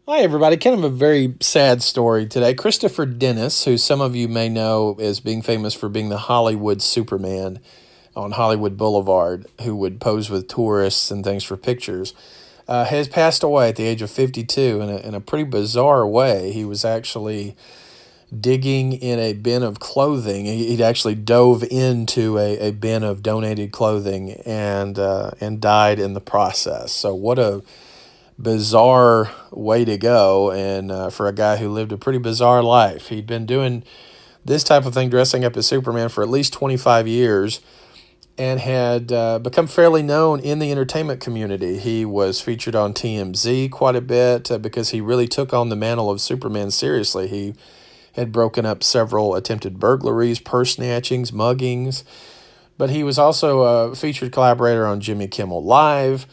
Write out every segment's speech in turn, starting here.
Hi, everybody. Kind of a very sad story today. Christopher Dennis, who some of you may know as being famous for being the Hollywood Superman on Hollywood Boulevard, who would pose with tourists and things for pictures, has passed away at the age of 52 in a pretty bizarre way. He was actually digging in a bin of clothing. He'd actually dove into a bin of donated clothing and died in the process. So, what a bizarre way to go, and for a guy who lived a pretty bizarre life. He'd been doing this type of thing, dressing up as Superman, for at least 25 years and had become fairly known in the entertainment community. He was featured on TMZ quite a bit because he really took on the mantle of Superman seriously. He had broken up several attempted burglaries, purse snatchings, muggings, but he was also a featured collaborator on Jimmy Kimmel Live.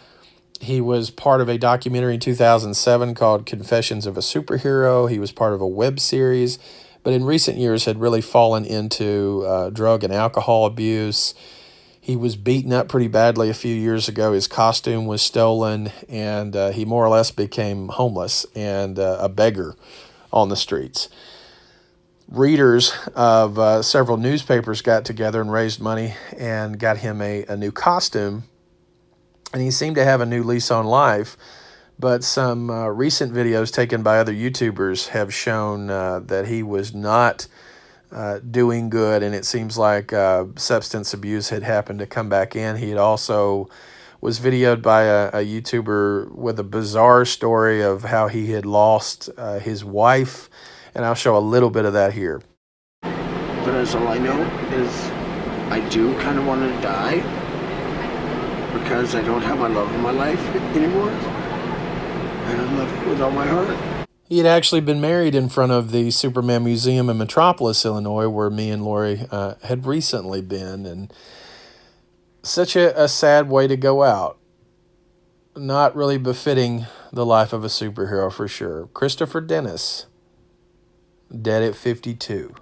He was part of a documentary in 2007 called Confessions of a Superhero. He was part of a web series, but in recent years had really fallen into drug and alcohol abuse. He was beaten up pretty badly a few years ago. His costume was stolen, and he more or less became homeless and a beggar on the streets. Readers of several newspapers got together and raised money and got him a new costume, and he seemed to have a new lease on life. But some recent videos taken by other YouTubers have shown that he was not doing good, and it seems like substance abuse had happened to come back in. He had also was videoed by a YouTuber with a bizarre story of how he had lost his wife, and I'll show a little bit of that here. But as all I know is I do kind of want to die because I don't have my love in my life anymore. And I love it with all my heart. He had actually been married in front of the Superman Museum in Metropolis, Illinois, where me and Lori had recently been, and such a sad way to go out. Not really befitting the life of a superhero for sure. Christopher Dennis, dead at 52.